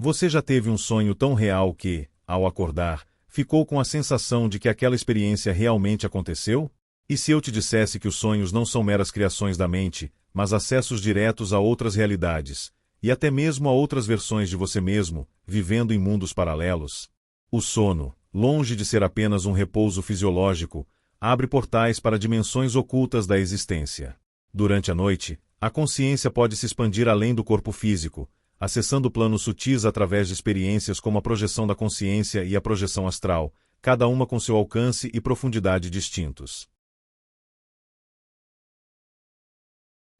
Você já teve um sonho tão real que, ao acordar, ficou com a sensação de que aquela experiência realmente aconteceu? E se eu te dissesse que os sonhos não são meras criações da mente, mas acessos diretos a outras realidades, e até mesmo a outras versões de você mesmo, vivendo em mundos paralelos? O sono, longe de ser apenas um repouso fisiológico, abre portais para dimensões ocultas da existência. Durante a noite, a consciência pode se expandir além do corpo físico, acessando planos sutis através de experiências como a projeção da consciência e a projeção astral, cada uma com seu alcance e profundidade distintos.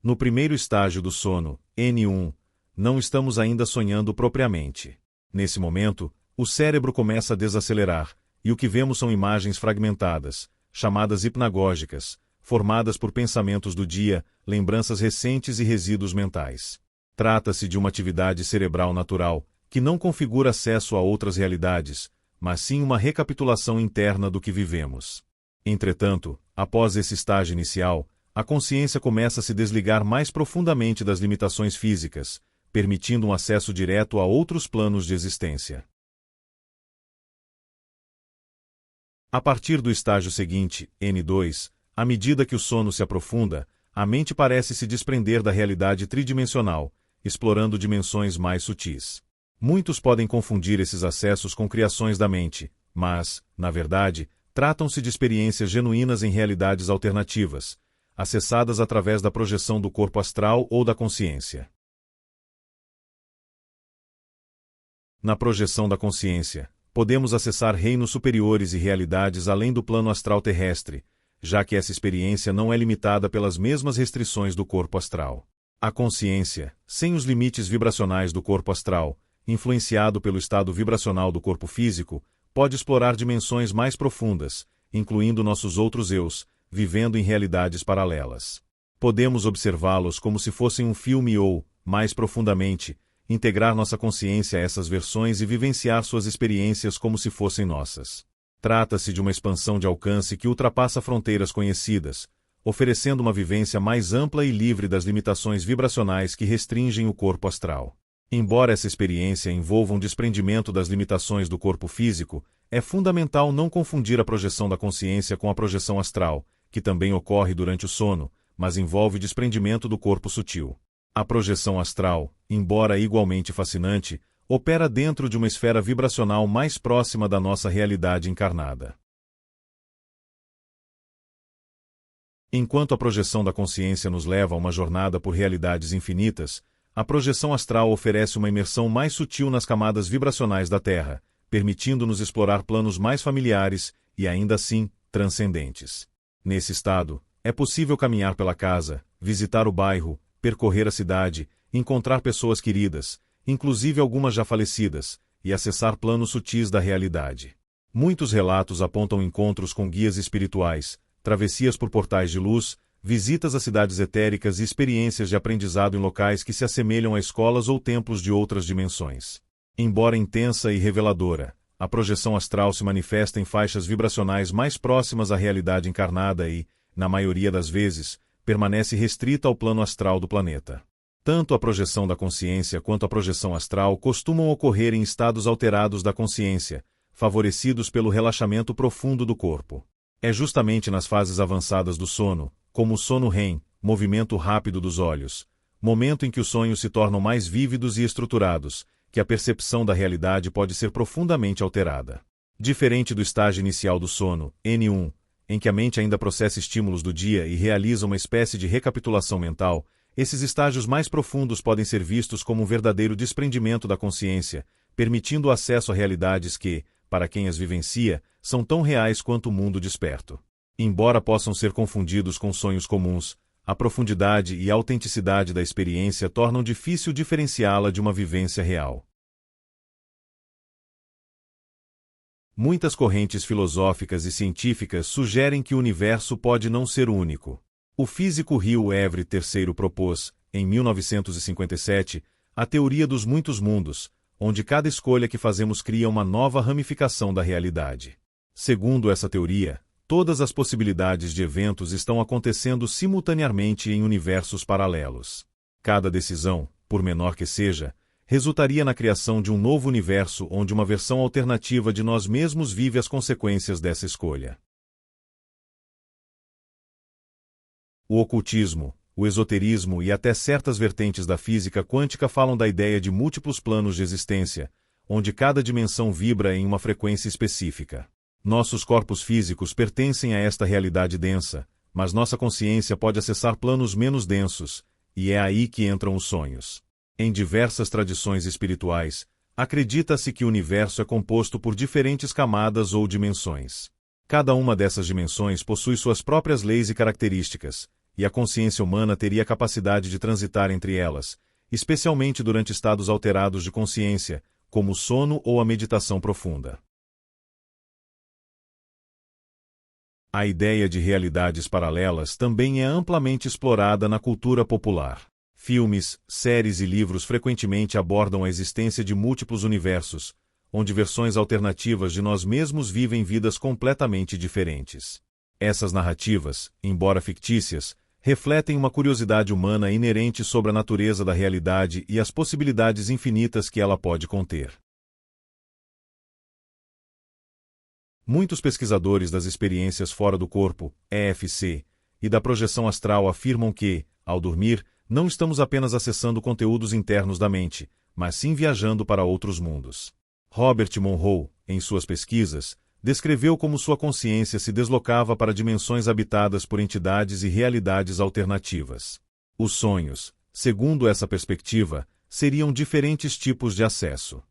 No primeiro estágio do sono, N1, não estamos ainda sonhando propriamente. Nesse momento, o cérebro começa a desacelerar, e o que vemos são imagens fragmentadas, chamadas hipnagógicas, formadas por pensamentos do dia, lembranças recentes e resíduos mentais. Trata-se de uma atividade cerebral natural, que não configura acesso a outras realidades, mas sim uma recapitulação interna do que vivemos. Entretanto, após esse estágio inicial, a consciência começa a se desligar mais profundamente das limitações físicas, permitindo um acesso direto a outros planos de existência. A partir do estágio seguinte, N2, à medida que o sono se aprofunda, a mente parece se desprender da realidade tridimensional, explorando dimensões mais sutis. Muitos podem confundir esses acessos com criações da mente, mas, na verdade, tratam-se de experiências genuínas em realidades alternativas, acessadas através da projeção do corpo astral ou da consciência. Na projeção da consciência, podemos acessar reinos superiores e realidades além do plano astral terrestre, já que essa experiência não é limitada pelas mesmas restrições do corpo astral. A consciência, sem os limites vibracionais do corpo astral, influenciado pelo estado vibracional do corpo físico, pode explorar dimensões mais profundas, incluindo nossos outros eus, vivendo em realidades paralelas. Podemos observá-los como se fossem um filme ou, mais profundamente, integrar nossa consciência a essas versões e vivenciar suas experiências como se fossem nossas. Trata-se de uma expansão de alcance que ultrapassa fronteiras conhecidas, oferecendo uma vivência mais ampla e livre das limitações vibracionais que restringem o corpo astral. Embora essa experiência envolva um desprendimento das limitações do corpo físico, é fundamental não confundir a projeção da consciência com a projeção astral, que também ocorre durante o sono, mas envolve desprendimento do corpo sutil. A projeção astral, embora igualmente fascinante, opera dentro de uma esfera vibracional mais próxima da nossa realidade encarnada. Enquanto a projeção da consciência nos leva a uma jornada por realidades infinitas, a projeção astral oferece uma imersão mais sutil nas camadas vibracionais da Terra, permitindo-nos explorar planos mais familiares e, ainda assim, transcendentes. Nesse estado, é possível caminhar pela casa, visitar o bairro, percorrer a cidade, encontrar pessoas queridas, inclusive algumas já falecidas, e acessar planos sutis da realidade. Muitos relatos apontam encontros com guias espirituais, travessias por portais de luz, visitas a cidades etéricas e experiências de aprendizado em locais que se assemelham a escolas ou templos de outras dimensões. Embora intensa e reveladora, a projeção astral se manifesta em faixas vibracionais mais próximas à realidade encarnada e, na maioria das vezes, permanece restrita ao plano astral do planeta. Tanto a projeção da consciência quanto a projeção astral costumam ocorrer em estados alterados da consciência, favorecidos pelo relaxamento profundo do corpo. É justamente nas fases avançadas do sono, como o sono REM, movimento rápido dos olhos, momento em que os sonhos se tornam mais vívidos e estruturados, que a percepção da realidade pode ser profundamente alterada. Diferente do estágio inicial do sono, N1, em que a mente ainda processa estímulos do dia e realiza uma espécie de recapitulação mental, esses estágios mais profundos podem ser vistos como um verdadeiro desprendimento da consciência, permitindo o acesso a realidades que, para quem as vivencia, são tão reais quanto o mundo desperto. Embora possam ser confundidos com sonhos comuns, a profundidade e a autenticidade da experiência tornam difícil diferenciá-la de uma vivência real. Muitas correntes filosóficas e científicas sugerem que o universo pode não ser único. O físico Hugh Everett III propôs, em 1957, a teoria dos muitos mundos, onde cada escolha que fazemos cria uma nova ramificação da realidade. Segundo essa teoria, todas as possibilidades de eventos estão acontecendo simultaneamente em universos paralelos. Cada decisão, por menor que seja, resultaria na criação de um novo universo onde uma versão alternativa de nós mesmos vive as consequências dessa escolha. O ocultismo, o esoterismo e até certas vertentes da física quântica falam da ideia de múltiplos planos de existência, onde cada dimensão vibra em uma frequência específica. Nossos corpos físicos pertencem a esta realidade densa, mas nossa consciência pode acessar planos menos densos, e é aí que entram os sonhos. Em diversas tradições espirituais, acredita-se que o universo é composto por diferentes camadas ou dimensões. Cada uma dessas dimensões possui suas próprias leis e características, e a consciência humana teria a capacidade de transitar entre elas, especialmente durante estados alterados de consciência, como o sono ou a meditação profunda. A ideia de realidades paralelas também é amplamente explorada na cultura popular. Filmes, séries e livros frequentemente abordam a existência de múltiplos universos, onde versões alternativas de nós mesmos vivem vidas completamente diferentes. Essas narrativas, embora fictícias, refletem uma curiosidade humana inerente sobre a natureza da realidade e as possibilidades infinitas que ela pode conter. Muitos pesquisadores das experiências fora do corpo, EFC, e da projeção astral afirmam que, ao dormir, não estamos apenas acessando conteúdos internos da mente, mas sim viajando para outros mundos. Robert Monroe, em suas pesquisas, descreveu como sua consciência se deslocava para dimensões habitadas por entidades e realidades alternativas. Os sonhos, segundo essa perspectiva, seriam diferentes tipos de acesso.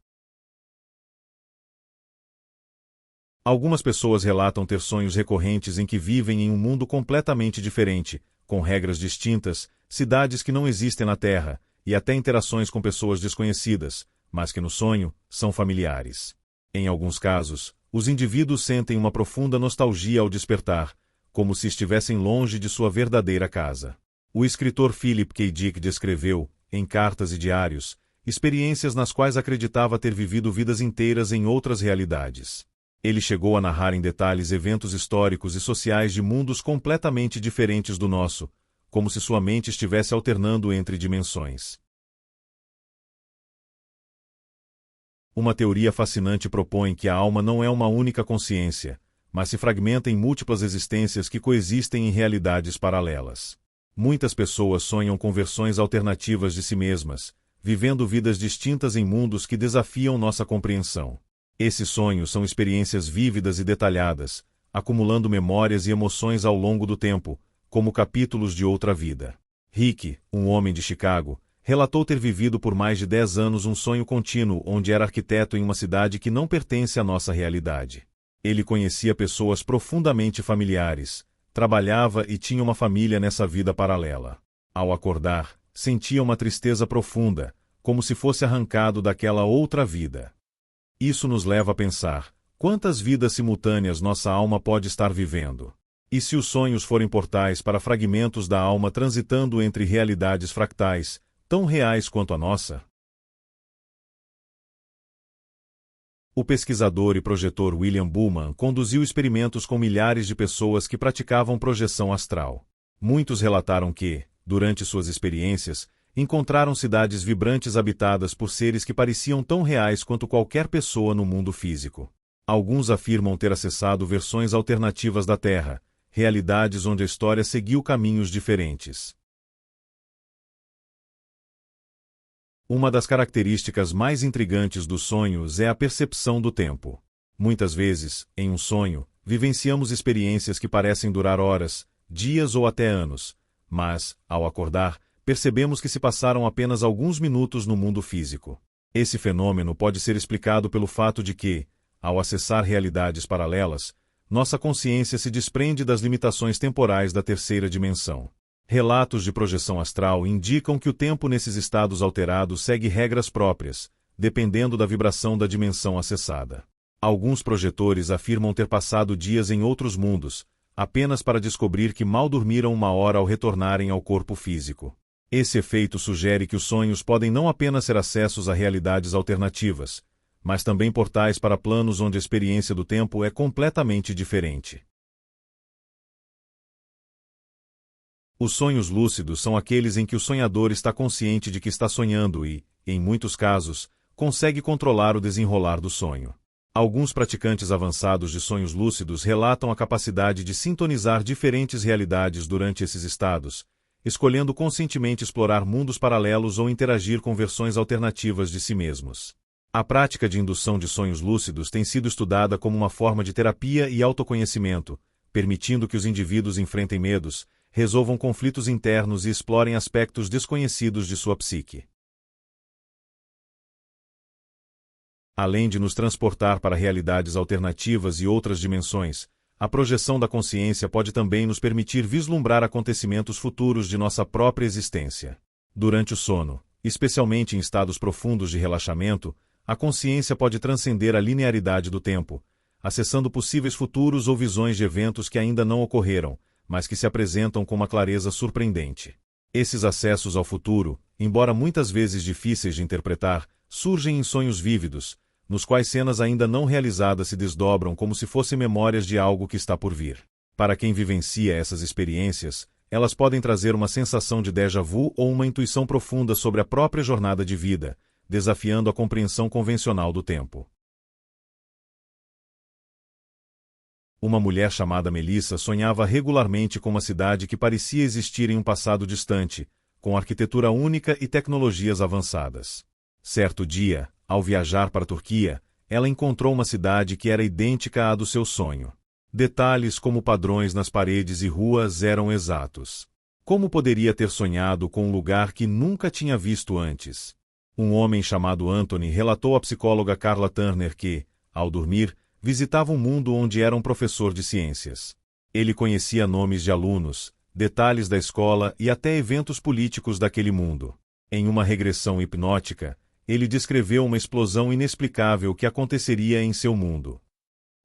Algumas pessoas relatam ter sonhos recorrentes em que vivem em um mundo completamente diferente, com regras distintas, cidades que não existem na Terra, e até interações com pessoas desconhecidas, mas que no sonho são familiares. Em alguns casos, os indivíduos sentem uma profunda nostalgia ao despertar, como se estivessem longe de sua verdadeira casa. O escritor Philip K. Dick descreveu, em cartas e diários, experiências nas quais acreditava ter vivido vidas inteiras em outras realidades. Ele chegou a narrar em detalhes eventos históricos e sociais de mundos completamente diferentes do nosso, como se sua mente estivesse alternando entre dimensões. Uma teoria fascinante propõe que a alma não é uma única consciência, mas se fragmenta em múltiplas existências que coexistem em realidades paralelas. Muitas pessoas sonham com versões alternativas de si mesmas, vivendo vidas distintas em mundos que desafiam nossa compreensão. Esses sonhos são experiências vívidas e detalhadas, acumulando memórias e emoções ao longo do tempo, como capítulos de outra vida. Rick, um homem de Chicago, relatou ter vivido por mais de 10 anos um sonho contínuo onde era arquiteto em uma cidade que não pertence à nossa realidade. Ele conhecia pessoas profundamente familiares, trabalhava e tinha uma família nessa vida paralela. Ao acordar, sentia uma tristeza profunda, como se fosse arrancado daquela outra vida. Isso nos leva a pensar, quantas vidas simultâneas nossa alma pode estar vivendo? E se os sonhos forem portais para fragmentos da alma transitando entre realidades fractais, tão reais quanto a nossa? O pesquisador e projetor William Buhlmann conduziu experimentos com milhares de pessoas que praticavam projeção astral. Muitos relataram que, durante suas experiências, encontraram cidades vibrantes habitadas por seres que pareciam tão reais quanto qualquer pessoa no mundo físico. Alguns afirmam ter acessado versões alternativas da Terra, realidades onde a história seguiu caminhos diferentes. Uma das características mais intrigantes dos sonhos é a percepção do tempo. Muitas vezes, em um sonho, vivenciamos experiências que parecem durar horas, dias ou até anos, mas, ao acordar, percebemos que se passaram apenas alguns minutos no mundo físico. Esse fenômeno pode ser explicado pelo fato de que, ao acessar realidades paralelas, nossa consciência se desprende das limitações temporais da terceira dimensão. Relatos de projeção astral indicam que o tempo nesses estados alterados segue regras próprias, dependendo da vibração da dimensão acessada. Alguns projetores afirmam ter passado dias em outros mundos, apenas para descobrir que mal dormiram uma hora ao retornarem ao corpo físico. Esse efeito sugere que os sonhos podem não apenas ser acessos a realidades alternativas, mas também portais para planos onde a experiência do tempo é completamente diferente. Os sonhos lúcidos são aqueles em que o sonhador está consciente de que está sonhando e, e, em muitos casos, consegue controlar o desenrolar do sonho. Alguns praticantes avançados de sonhos lúcidos relatam a capacidade de sintonizar diferentes realidades durante esses estados, escolhendo conscientemente explorar mundos paralelos ou interagir com versões alternativas de si mesmos. A prática de indução de sonhos lúcidos tem sido estudada como uma forma de terapia e autoconhecimento, permitindo que os indivíduos enfrentem medos, resolvam conflitos internos e explorem aspectos desconhecidos de sua psique. Além de nos transportar para realidades alternativas e outras dimensões, a projeção da consciência pode também nos permitir vislumbrar acontecimentos futuros de nossa própria existência. Durante o sono, especialmente em estados profundos de relaxamento, a consciência pode transcender a linearidade do tempo, acessando possíveis futuros ou visões de eventos que ainda não ocorreram, mas que se apresentam com uma clareza surpreendente. Esses acessos ao futuro, embora muitas vezes difíceis de interpretar, surgem em sonhos vívidos, nos quais cenas ainda não realizadas se desdobram como se fossem memórias de algo que está por vir. Para quem vivencia essas experiências, elas podem trazer uma sensação de déjà vu ou uma intuição profunda sobre a própria jornada de vida, desafiando a compreensão convencional do tempo. Uma mulher chamada Melissa sonhava regularmente com uma cidade que parecia existir em um passado distante, com arquitetura única e tecnologias avançadas. Certo dia, ao viajar para a Turquia, ela encontrou uma cidade que era idêntica à do seu sonho. Detalhes como padrões nas paredes e ruas eram exatos. Como poderia ter sonhado com um lugar que nunca tinha visto antes? Um homem chamado Anthony relatou à psicóloga Carla Turner que, ao dormir, visitava um mundo onde era um professor de ciências. Ele conhecia nomes de alunos, detalhes da escola e até eventos políticos daquele mundo. Em uma regressão hipnótica, ele descreveu uma explosão inexplicável que aconteceria em seu mundo.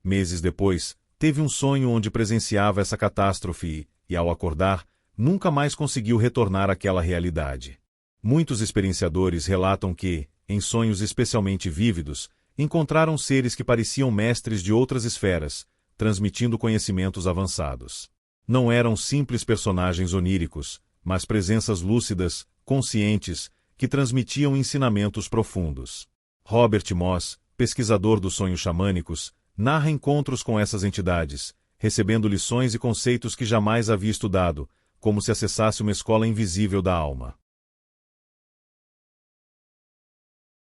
Meses depois, teve um sonho onde presenciava essa catástrofe e, ao acordar, nunca mais conseguiu retornar àquela realidade. Muitos experienciadores relatam que, em sonhos especialmente vívidos, encontraram seres que pareciam mestres de outras esferas, transmitindo conhecimentos avançados. Não eram simples personagens oníricos, mas presenças lúcidas, conscientes, que transmitiam ensinamentos profundos. Robert Moss, pesquisador dos sonhos xamânicos, narra encontros com essas entidades, recebendo lições e conceitos que jamais havia estudado, como se acessasse uma escola invisível da alma.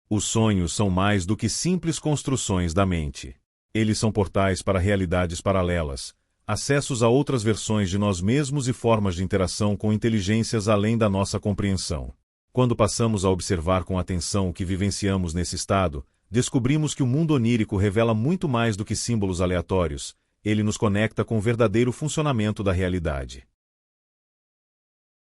Os sonhos são mais do que simples construções da mente. Eles são portais para realidades paralelas, acessos a outras versões de nós mesmos e formas de interação com inteligências além da nossa compreensão. Quando passamos a observar com atenção o que vivenciamos nesse estado, descobrimos que o mundo onírico revela muito mais do que símbolos aleatórios, ele nos conecta com o verdadeiro funcionamento da realidade.